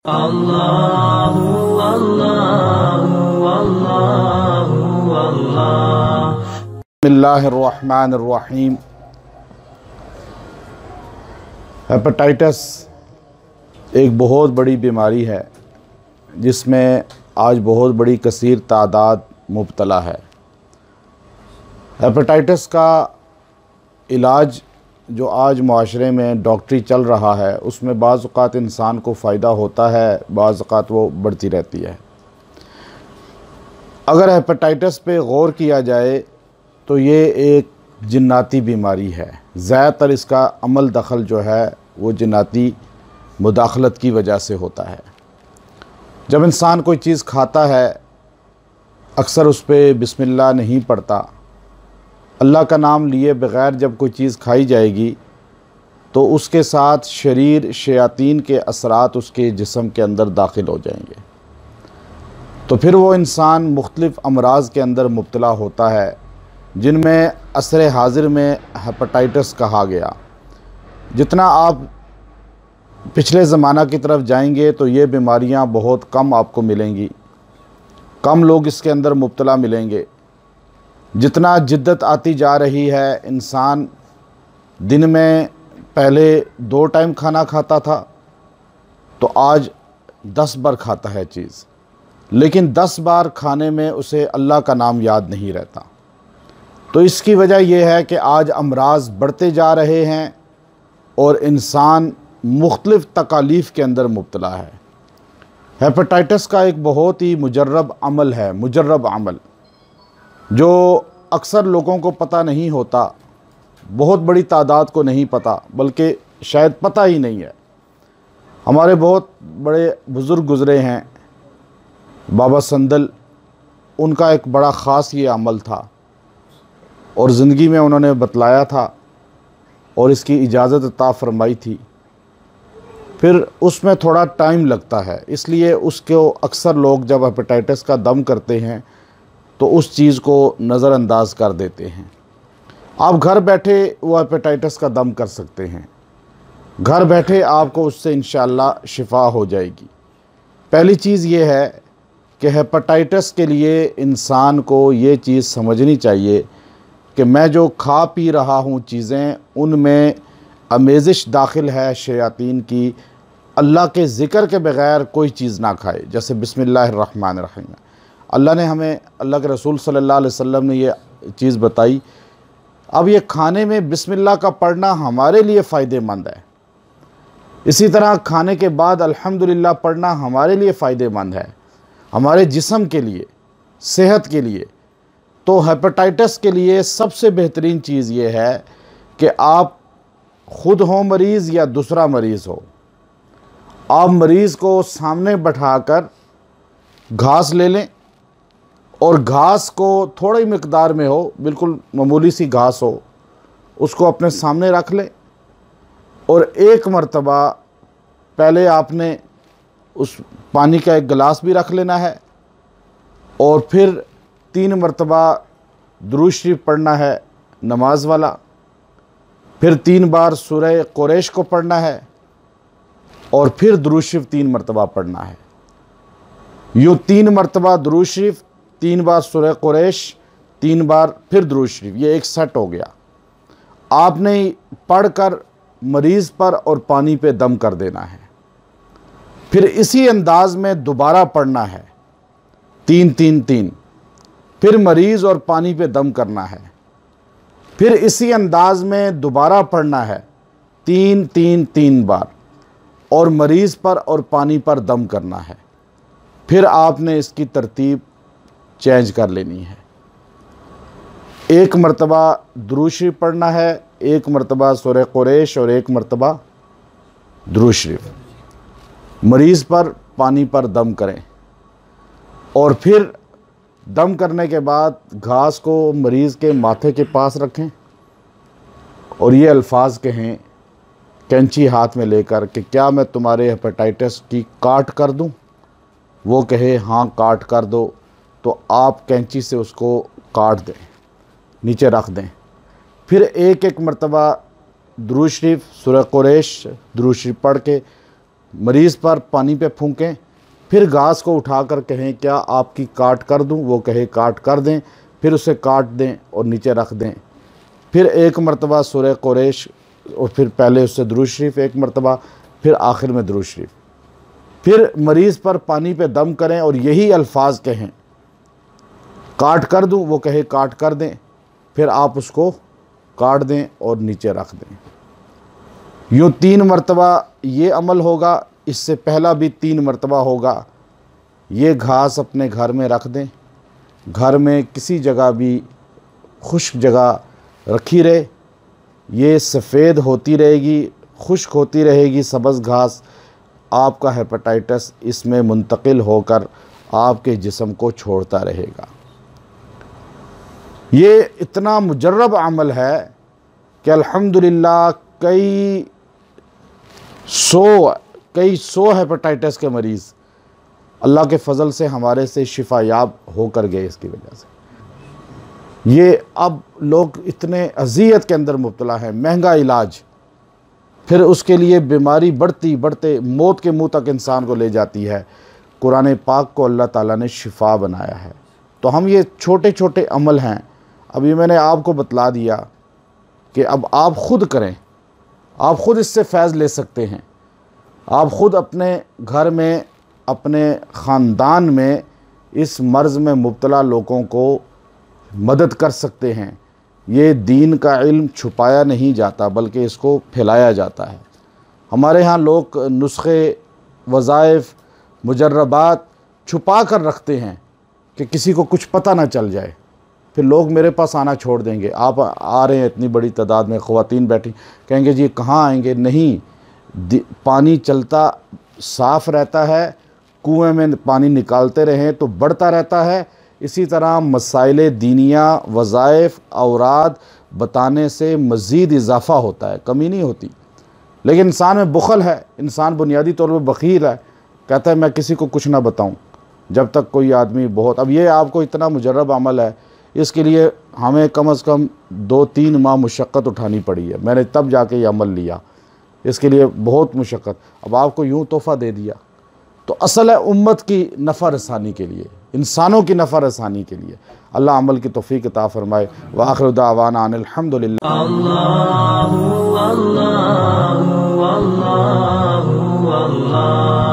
अल्लाहु अल्लाहु अल्लाहु अल्लाह। बिस्मिल्लाहिर्रहमानिर्रहीम। हेपेटाइटिस एक बहुत बड़ी बीमारी है जिसमें आज बहुत बड़ी कसीर तादाद मुब्तला है। हेपेटाइटिस का इलाज जो आज माशरे में डॉक्टरी चल रहा है उसमें बाज़ औक़ात इंसान को फ़ायदा होता है, बाज़ औक़ात वो बढ़ती रहती है। अगर हेपेटाइटिस पे गौर किया जाए तो ये एक जिन्नाती बीमारी है। ज़्यादातर इसका अमल दखल जो है वो जिन्नाती मुदाखलत की वजह से होता है। जब इंसान कोई चीज़ खाता है अक्सर उस पर बिस्मिल्लाह नहीं पढ़ता, अल्लाह का नाम लिए बग़ैर जब कोई चीज़ खाई जाएगी तो उसके साथ शरीर शयातीन के असरात उसके जिस्म के अंदर दाखिल हो जाएंगे, तो फिर वो इंसान मुख्तलिफ़ अमराज़ के अंदर मुब्तला होता है जिनमें असर हाज़िर में हेपेटाइटिस कहा गया। जितना आप पिछले ज़माना की तरफ जाएंगे तो ये बीमारियां बहुत कम आपको मिलेंगी, कम लोग इसके अंदर मुब्तला मिलेंगे। जितना जिद्दत आती जा रही है, इंसान दिन में पहले 2 टाइम खाना खाता था तो आज 10 बार खाता है चीज़, लेकिन 10 बार खाने में उसे अल्लाह का नाम याद नहीं रहता। तो इसकी वजह यह है कि आज अमराज बढ़ते जा रहे हैं और इंसान मुख्तलिफ़ तकालीफ़ के अंदर मुब्तला है। हेपेटाइटिस का एक बहुत ही मुजर्रब अमल है, मुजर्रब अमल जो अक्सर लोगों को पता नहीं होता, बहुत बड़ी तादाद को नहीं पता, बल्कि शायद पता ही नहीं है। हमारे बहुत बड़े बुज़ुर्ग गुज़रे हैं, बाबा संदल, उनका एक बड़ा ख़ास ये अमल था और ज़िंदगी में उन्होंने बतलाया था और इसकी इजाज़त अता फ़रमाई थी। फिर उसमें थोड़ा टाइम लगता है, इसलिए उसको अक्सर लोग जब हेपेटाइटिस का दम करते हैं तो उस चीज़ को नज़रअंदाज कर देते हैं। आप घर बैठे वो हेपेटाइटिस का दम कर सकते हैं, घर बैठे आपको उससे इंशाअल्लाह शिफा हो जाएगी। पहली चीज़ ये है कि हेपेटाइटिस के लिए इंसान को ये चीज़ समझनी चाहिए कि मैं जो खा पी रहा हूँ चीज़ें, उनमें आमेज़िश दाखिल है शयातीन की। अल्लाह के ज़िक्र के बग़ैर कोई चीज़ ना खाए। जैसे बिस्मिल्लाहिर्रहमानिर्रहीम, अल्लाह ने हमें, अल्लाह के रसूल सल्लल्लाहु अलैहि वसल्लम ने ये चीज़ बताई। अब ये खाने में बिस्मिल्लाह का पढ़ना हमारे लिए फ़ायदेमंद है, इसी तरह खाने के बाद अल्हम्दुलिल्लाह पढ़ना हमारे लिए फ़ायदेमंद है, हमारे जिस्म के लिए, सेहत के लिए। तो हेपेटाइटिस के लिए सबसे बेहतरीन चीज़ ये है कि आप ख़ुद हो मरीज़ या दूसरा मरीज़ हो, आप मरीज़ को सामने बैठाकर घास ले लें और घास को थोड़ी मिक़दार में हो, बिल्कुल मामूली सी घास हो, उसको अपने सामने रख लें और एक मरतबा पहले आपने उस पानी का एक गिलास भी रख लेना है और फिर 3 मरतबा दुरूद शरीफ पढ़ना है नमाज वाला, फिर 3 बार सूरह कुरैश को पढ़ना है और फिर दुरूद शरीफ 3 मरतबा पढ़ना है। यूँ 3 मरतबा दुरूद शरीफ, 3 बार सूरह कुरैश, 3 बार फिर दुरूद शरीफ, ये एक सेट हो गया। आपने पढ़कर मरीज़ पर और पानी पे दम कर देना है। फिर इसी अंदाज में दोबारा पढ़ना है 3-3-3, फिर मरीज़ और पानी पे दम करना है। फिर इसी अंदाज में दोबारा पढ़ना है 3-3-3 बार और मरीज़ पर और पानी पर दम करना है। फिर आपने इसकी तरतीब चेंज कर लेनी है। 1 मरतबा दुरूद शरीफ पढ़ना है, 1 मरतबा सूरह कुरैश और 1 मरतबा दुरूद शरीफ। मरीज़ पर पानी पर दम करें और फिर दम करने के बाद घास को मरीज़ के माथे के पास रखें और ये अल्फाज कहें कैंची हाथ में लेकर कि क्या मैं तुम्हारे हेपेटाइटिस की काट कर दूं? वो कहे हाँ काट कर दो, तो आप कैंची से उसको काट दें, नीचे रख दें। फिर एक एक मरतबा दुरूद शरीफ, सूरह कुरैश दुरूद शरीफ पढ़ के मरीज़ पर पानी पे फूंकें, फिर घास को उठाकर कहें क्या आपकी काट कर दूं, वो कहे काट कर दें, फिर उसे काट दें और नीचे रख दें। फिर एक मरतबा सूरह कुरैश और फिर पहले उससे दुरूद शरीफ एक मरतबा, फिर आखिर में दुरूद शरीफ। फिर मरीज़ पर पानी पे दम करें और यही अल्फाज कहें काट कर दूं, वो कहे काट कर दें, फिर आप उसको काट दें और नीचे रख दें। यूँ 3 मरतबा ये अमल होगा, इससे पहला भी 3 मरतबा होगा। ये घास अपने घर में रख दें, घर में किसी जगह भी खुश्क जगह रखी रहे, ये सफ़ेद होती रहेगी, खुश्क होती रहेगी सब्ज़ घास। आपका हेपेटाइटिस इसमें मुंतकिल होकर आपके जिस्म को छोड़ता रहेगा। ये इतना मुजर्रब अमल है कि अल्हम्दुलिल्लाह कई सौ हेपेटाइटिस के मरीज़ अल्लाह के फ़ज़ल से हमारे से शिफा याब होकर गए इसकी वजह से। ये अब लोग इतने अज़ियत के अंदर मुब्तला हैं, महंगा इलाज, फिर उसके लिए बीमारी बढ़ते मौत के मुंह तक इंसान को ले जाती है। कुरान पाक को अल्लाह ताला ने शिफा बनाया है। तो हम ये छोटे छोटे अमल हैं, अभी मैंने आपको बतला दिया कि अब आप ख़ुद करें, आप ख़ुद इससे फैज़ ले सकते हैं। आप ख़ुद अपने घर में, अपने ख़ानदान में इस मर्ज़ में मुब्तला लोगों को मदद कर सकते हैं। ये दीन का इल्म छुपाया नहीं जाता बल्कि इसको फैलाया जाता है। हमारे यहाँ लोग नुस्खे, वज़ाइफ, मुजर्रबात छुपा कर रखते हैं कि किसी को कुछ पता ना चल जाए। फिर लोग मेरे पास आना छोड़ देंगे, आप आ रहे हैं इतनी बड़ी तादाद में, ख़वातीन बैठी, कहेंगे जी कहाँ आएंगे। नहीं, पानी चलता साफ़ रहता है, कुएं में पानी निकालते रहें तो बढ़ता रहता है। इसी तरह मसाइल दीनिया, वज़ाइफ, औराद बताने से मज़ीद इजाफ़ा होता है, कमी नहीं होती। लेकिन इंसान में बुखल है, इंसान बुनियादी तौर पर बख़ील है, कहता है मैं किसी को कुछ ना बताऊं जब तक कोई आदमी बहुत। अब ये आपको इतना मुजर्रब अमल है, इसके लिए हमें कम से कम 2-3 माह मुशक्क़त उठानी पड़ी है। मैंने तब जाके ये अमल लिया, इसके लिए बहुत मुशक्क़त। अब आपको यूँ तोहफ़ा दे दिया तो असल है उम्मत की नफ़ा रसानी के लिए, इंसानों की नफ़ा रसानी के लिए। अल्लाह अमल की तौफ़ीक़ अता फ़रमाए। व आखिर दावाना अनिल हम्दुलिल्लाह। अल्लाहु अल्लाहु अल्लाहु अल्लाह।